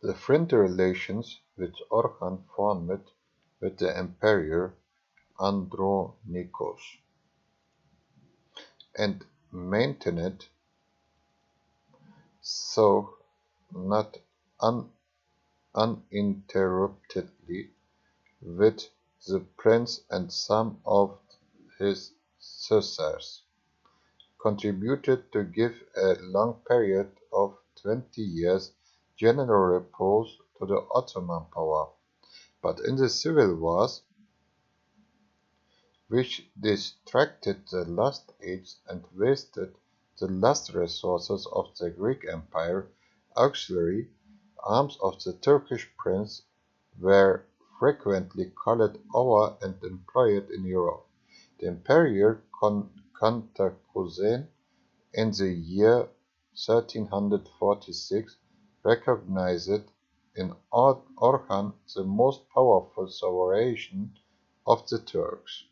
The friendly relations which Orhan formed with the emperor Andronikos and maintained so not uninterruptedly with the prince and some of his successors, contributed to give a long period of 20 years general repose to the Ottoman power. But in the civil wars, which distracted the last age and wasted the last resources of the Greek Empire, auxiliary arms of the Turkish prince were frequently called over and employed in Europe. The Emperor Cantacuzene, in the year 1346, recognized in Orhan the most powerful sovereign of the Turks,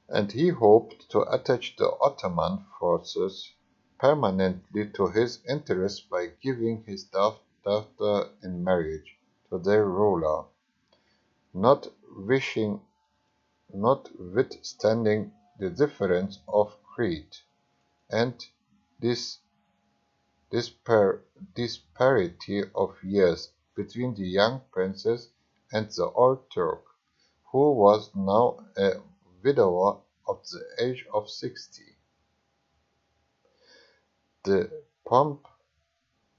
and he hoped to attach the Ottoman forces permanently to his interests by giving his daughter in marriage to their ruler, notwithstanding the difference of creed and disparity of years between the young princess and the old Turk, who was now a widower of the age of 60. The pomp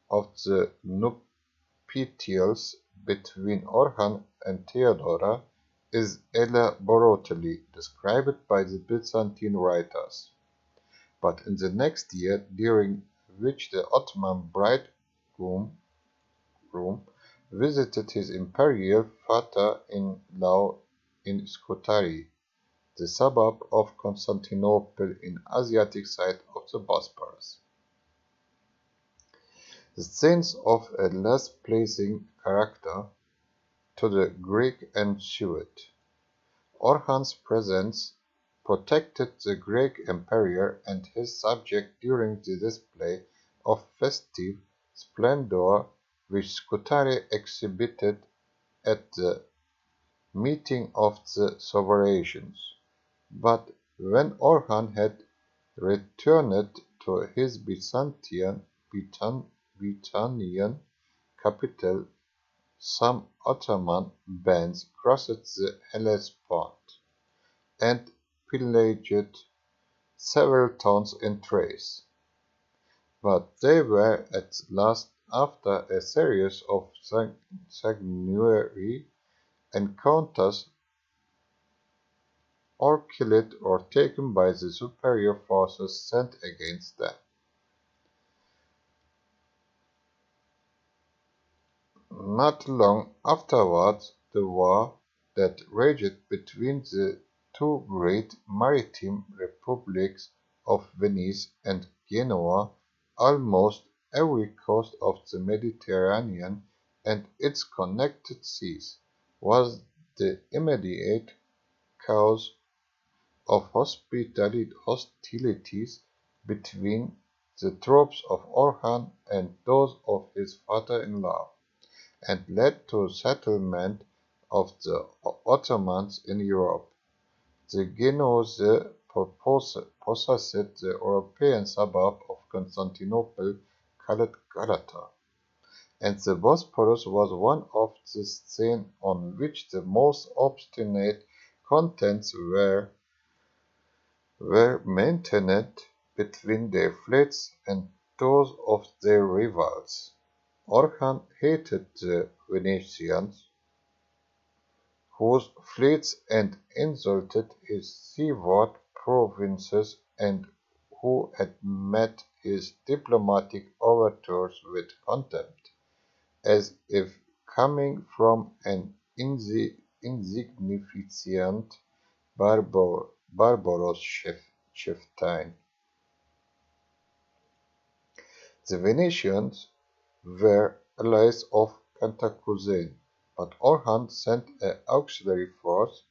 of the nuptials between Orhan and Theodora is elaborately described by the Byzantine writers. But in the next year, during which the Ottoman bridegroom visited his imperial father-in-law in Scutari, the suburb of Constantinople in Asiatic side of the Bosphorus. The scenes of a less pleasing character to the Greek ensued. Orhan's presence protected the Greek emperor and his subjects during the display of festive splendor which Scutari exhibited at the meeting of the sovereigns. But when Orhan had returned to his Byzantine capital, some Ottoman bands crossed the Hellespont and pillaged several towns in Thrace. But they were at last, after a series of sanguinary encounters, or killed or taken by the superior forces sent against them. Not long afterwards, the war that raged between the two great maritime republics of Venice and Genoa, almost every coast of the Mediterranean and its connected seas, was the immediate cause of hostilities between the troops of Orhan and those of his father-in-law, and led to settlement of the Ottomans in Europe. The Genoese possessed the European suburb of Constantinople called Galata, and the Bosporus was one of the scenes on which the most obstinate contests were maintained between their fleets and those of their rivals. Orhan hated the Venetians, whose fleets and insulted his seaward provinces and who had met his diplomatic overtures with contempt, as if coming from an insignificant barbarous chieftain. The Venetians were allies of Cantacuzene, but Orhan sent an auxiliary force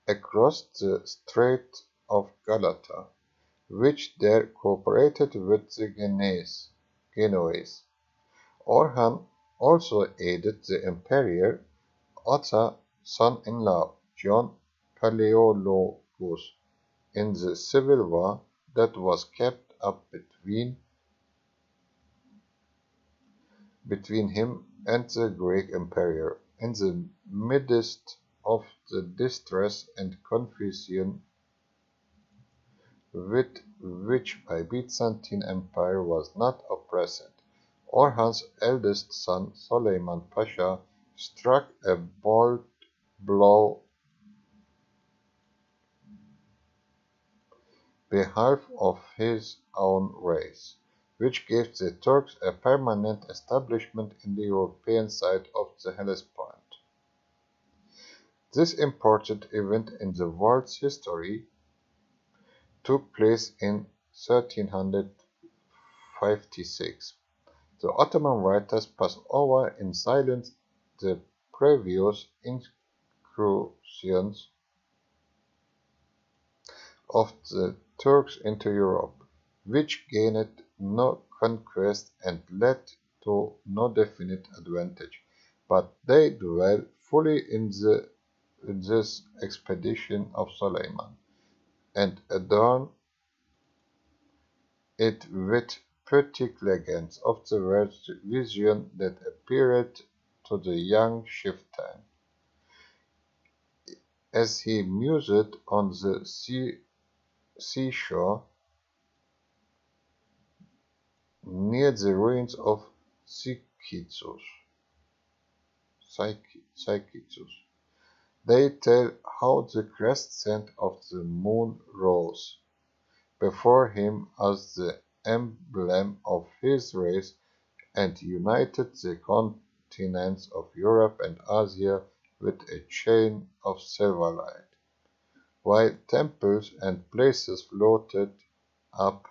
across the Strait of Galata, which there cooperated with the Genoese. Orhan also aided the emperor Otto's son-in-law, John Palaeologus, in the civil war that was kept up between him and the Greek emperor. In the midst of the distress and confusion with which the Byzantine Empire was not oppressed, Orhan's eldest son, Suleiman Pasha, struck a bold blow behalf of his own race, which gave the Turks a permanent establishment in the European side of the Hellespont. This important event in the world's history took place in 1356. The Ottoman writers pass over in silence the previous incursions of the Turks into Europe, which gained no conquest and led to no definite advantage, but they dwell fully in this expedition of Suleiman, and adorn it with poetic legends of the vision that appeared to the young chieftain as he mused on the seashore near the ruins of Sykitsus. They tell how the crescent of the moon rose before him as the emblem of his race and united the continents of Europe and Asia with a chain of silver light, while temples and places floated up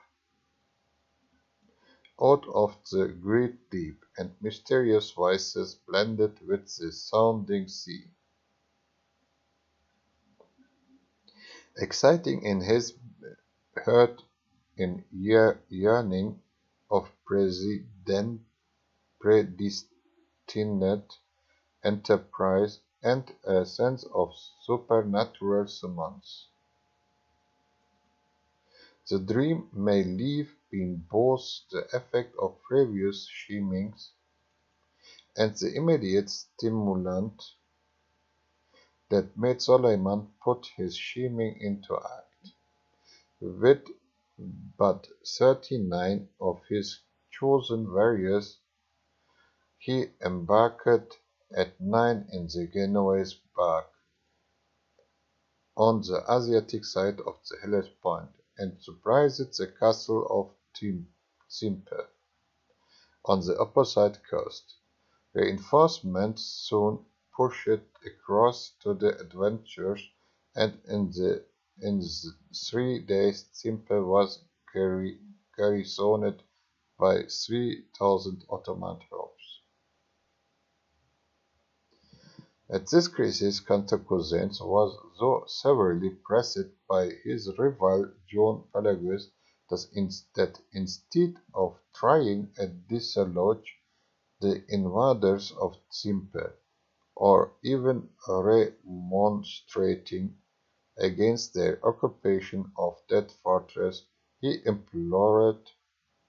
out of the great deep, and mysterious voices blended with the sounding sea. Exciting in his heart in yearning of predestined enterprise and a sense of supernatural summons. The dream may leave being both the effect of previous schemings and the immediate stimulant that made Suleiman put his scheming into act. With but 39 of his chosen warriors, he embarked at 9 in the Genoese bark on the Asiatic side of the Hellespont and surprised the castle of Tsimpe on the opposite coast. Reinforcements soon pushed across to the adventurers, and in 3 days Tsimpe was garrisoned by 3,000 Ottoman troops. At this crisis, Cantacuzene was so severely pressed by his rival John Palaeologus that instead of trying to dislodge the invaders of Tsimpe, or even remonstrating against their occupation of that fortress, he implored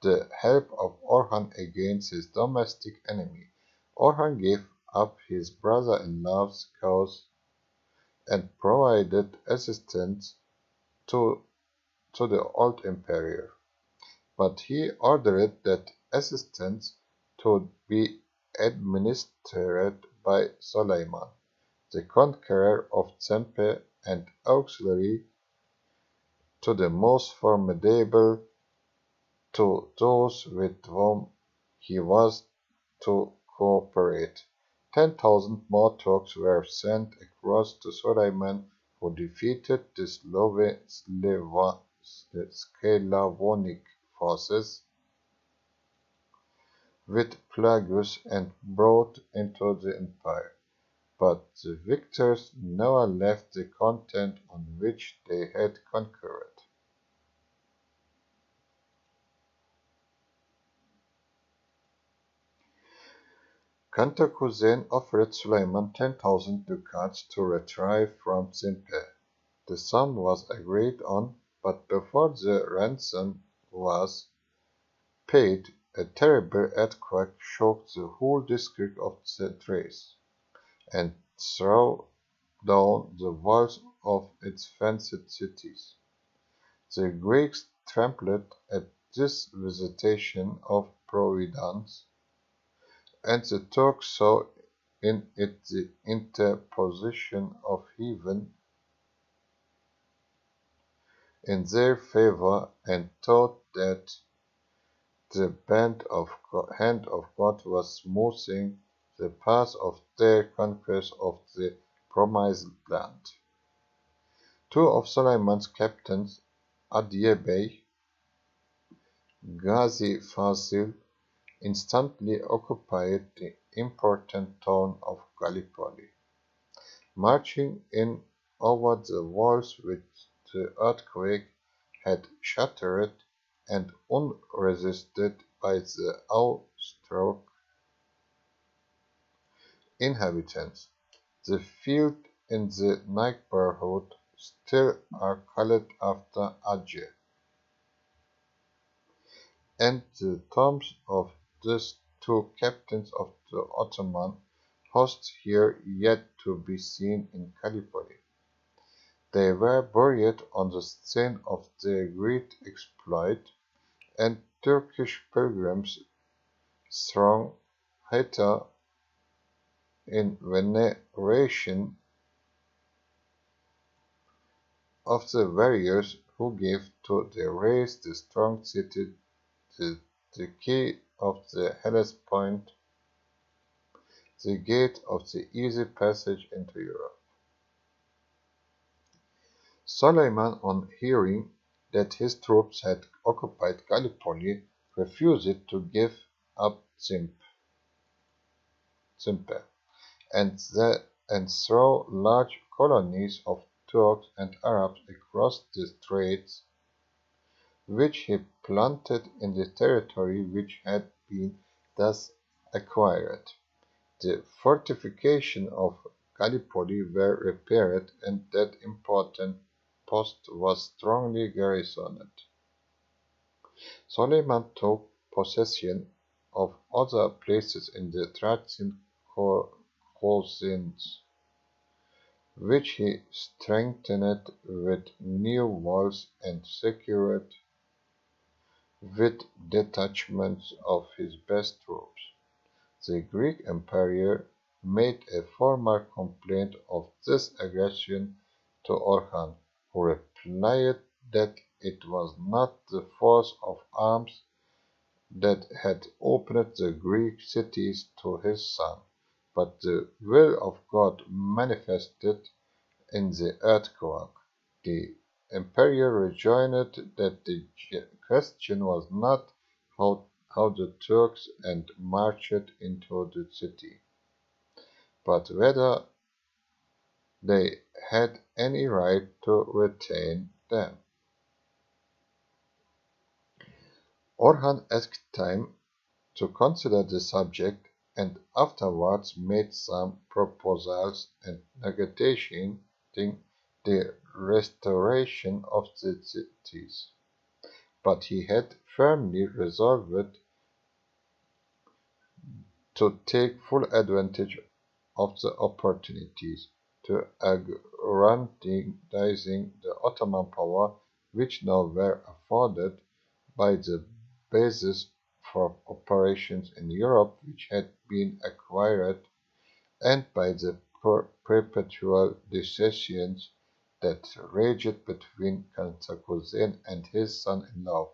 the help of Orhan against his domestic enemy. Orhan gave up his brother-in-law's cause and provided assistance to the old emperor, but he ordered that assistance to be administered by Suleiman, the conqueror of Tsimpe and auxiliary to the most formidable to those with whom he was to cooperate. 10,000 more Turks were sent across to Suleiman, who defeated the Slavonic forces with plagues and brought into the empire, but the victors never left the continent on which they had conquered. Cantacuzene offered Suleiman 10,000 ducats to retrieve from Zimpe. The sum was agreed on, but before the ransom was paid, a terrible earthquake shook the whole district of the Thrace, and threw down the walls of its fenced cities. The Greeks trembled at this visitation of Providence, and the Turks saw in it the interposition of heaven in their favor, and thought that the hand of God was smoothing the path of their conquest of the promised land. Two of Suleiman's captains, Adiye Bey, Ghazi Fasil, instantly occupied the important town of Gallipoli, marching in over the walls which the earthquake had shattered, and unresisted by the awe-struck inhabitants. The fields in the neighborhood still are called after Ajay, and the tombs of these two captains of the Ottoman host here yet to be seen in Gallipoli. They were buried on the scene of their great exploit, and Turkish pilgrims throng hither in veneration of the warriors who gave to the race the strong city, the key of the Hellespont, the gate of the easy passage into Europe. Suleiman, on hearing that his troops had occupied Gallipoli, refused to give up Zimpe, and threw large colonies of Turks and Arabs across the straits, which he planted in the territory which had been thus acquired. The fortifications of Gallipoli were repaired, and that important post was strongly garrisoned. Suleiman took possession of other places in the Thracian coast, which he strengthened with new walls and secured with detachments of his best troops. The Greek emperor made a formal complaint of this aggression to Orhan, who replied that it was not the force of arms that had opened the Greek cities to his son, but the will of God manifested in the earthquake. The emperor rejoined that the question was not how the Turks had marched into the city, but whether they had any right to retain them. Orhan asked time to consider the subject, and afterwards made some proposals and negotiating the restoration of the cities, but he had firmly resolved to take full advantage of the opportunities to aggrandizing the Ottoman power, which now were afforded by the basis for operations in Europe which had been acquired, and by the perpetual dissensions that raged between Cantacuzene and his son-in-law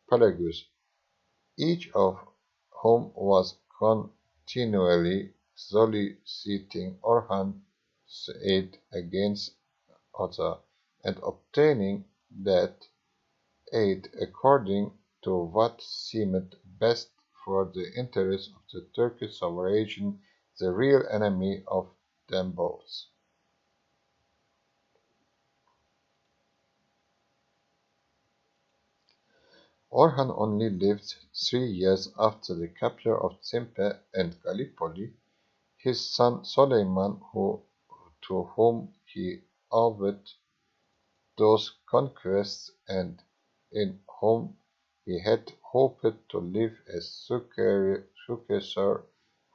Pelagius, each of whom was continually soliciting Orhan's aid against other, and obtaining that aid according to what seemed best for the interests of the Turkish sovereign, the real enemy of them both. Orhan only lived 3 years after the capture of Zimpe and Gallipoli, his son Suleiman, to whom he owed those conquests and in whom he had hoped to leave a successor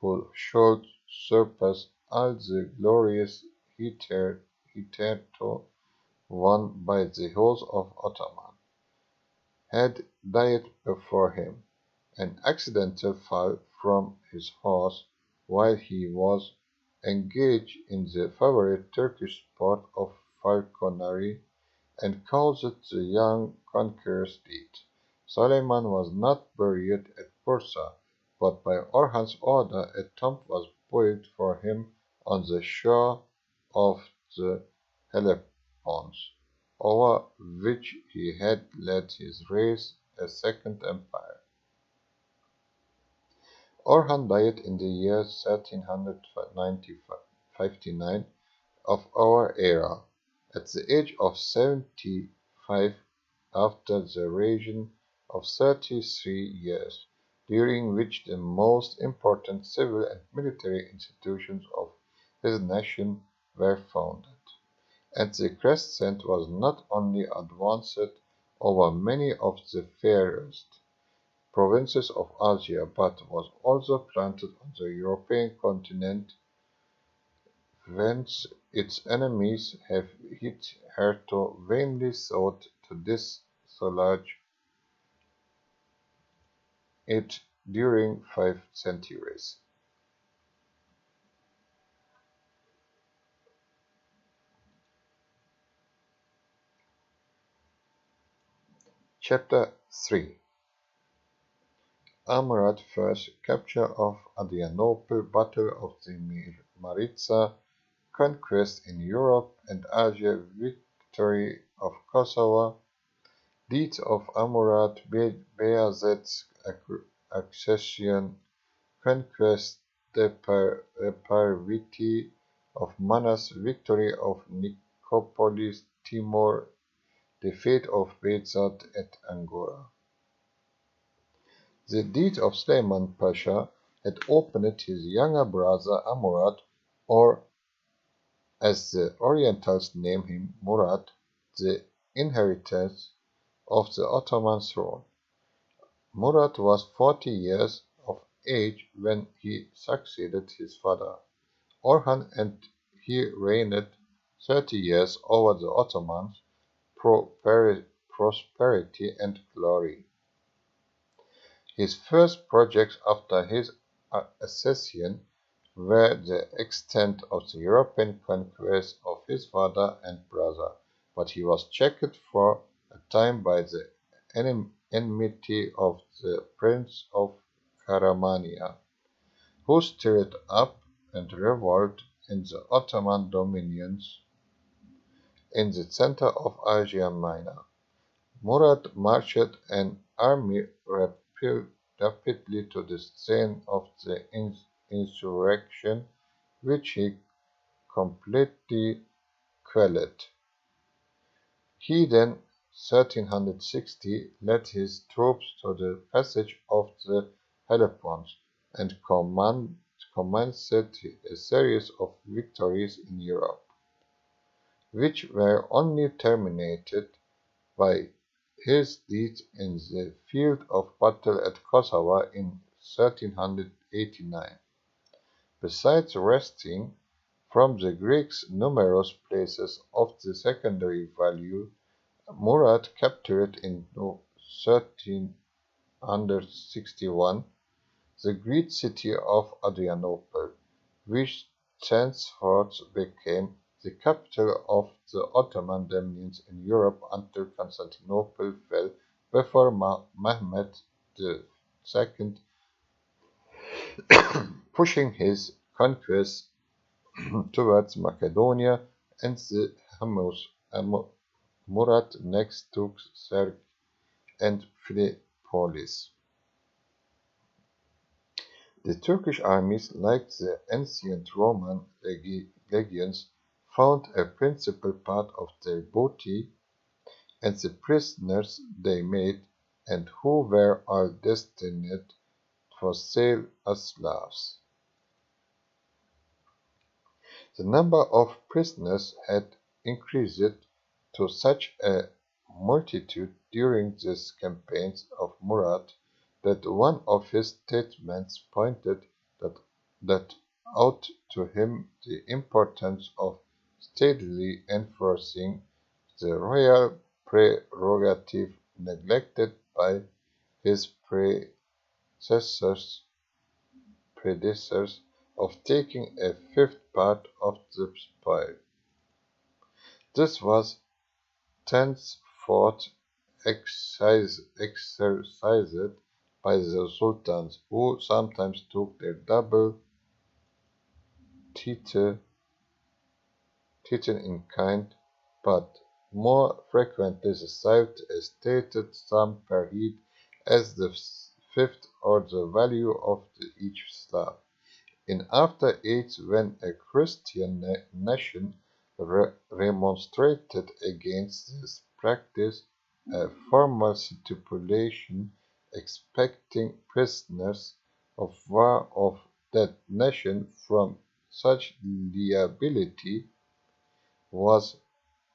who should surpass all the glories hitherto won by the house of Ottoman, had died before him. An accidental fall from his horse while he was engaged in the favorite Turkish sport of falconry, and caused the young conqueror's death. Suleiman was not buried at Bursa, but by Orhan's order a tomb was built for him on the shore of the Hellespont, over which he had led his race a second empire. Orhan died in the year 1359 of our era, at the age of 75, after the reign of 33 years, during which the most important civil and military institutions of his nation were founded, and the crescent was not only advanced over many of the fairest provinces of Asia, but was also planted on the European continent, whence its enemies have hitherto vainly sought to dislodge it during 5 centuries. Chapter 3. Amurath I, capture of Adrianople, battle of the Maritsa, conquest in Europe and Asia, victory of Kosovo, deeds of Amurath Beyazid's accession, conquest Parviti of Manas, victory of Nicopolis, Timor, defeat of Beyazid at Angora. The death of Suleiman Pasha had opened his younger brother Amurath, or as the Orientals name him, Murad, the inheritance of the Ottoman throne. Murad was 40 years of age when he succeeded his father, Orhan, and he reigned 30 years over the Ottomans' prosperity and glory. His first projects after his accession were the extent of the European conquest of his father and brother, but he was checked for a time by the enmity of the Prince of Karamania, who stirred up and revolt in the Ottoman dominions in the center of Asia Minor. Murad marched an army rapidly to the scene of the insurrection, which he completely quelled. He then, 1360, led his troops to the passage of the Hellespont and commenced a series of victories in Europe, which were only terminated by his death in the field of battle at Kosovo in 1389. Besides wresting from the Greeks numerous places of the secondary value, Murad captured in 1361 the great city of Adrianople, which thenceforth became the capital of the Ottoman dominions in Europe until Constantinople fell before Mehmed II, pushing his conquests towards Macedonia and the Hammurs. Murad next took Serg and Philippopolis. The Turkish armies, like the ancient Roman legions, found a principal part of their booty and the prisoners they made, and who were all destined for sale as slaves. The number of prisoners had increased to such a multitude during these campaigns of Murad that one of his statements pointed that out to him the importance of steadily enforcing the royal prerogative neglected by his predecessors of taking a fifth part of the spoil. This was thenceforth exercised by the sultans, who sometimes took their double title in kind, but more frequently received a stated sum per head as the fifth or the value of each slave. In after age, when a Christian nation remonstrated against this practice, a formal stipulation expecting prisoners of war of that nation from such liability was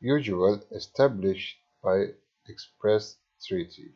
usually established by express treaty.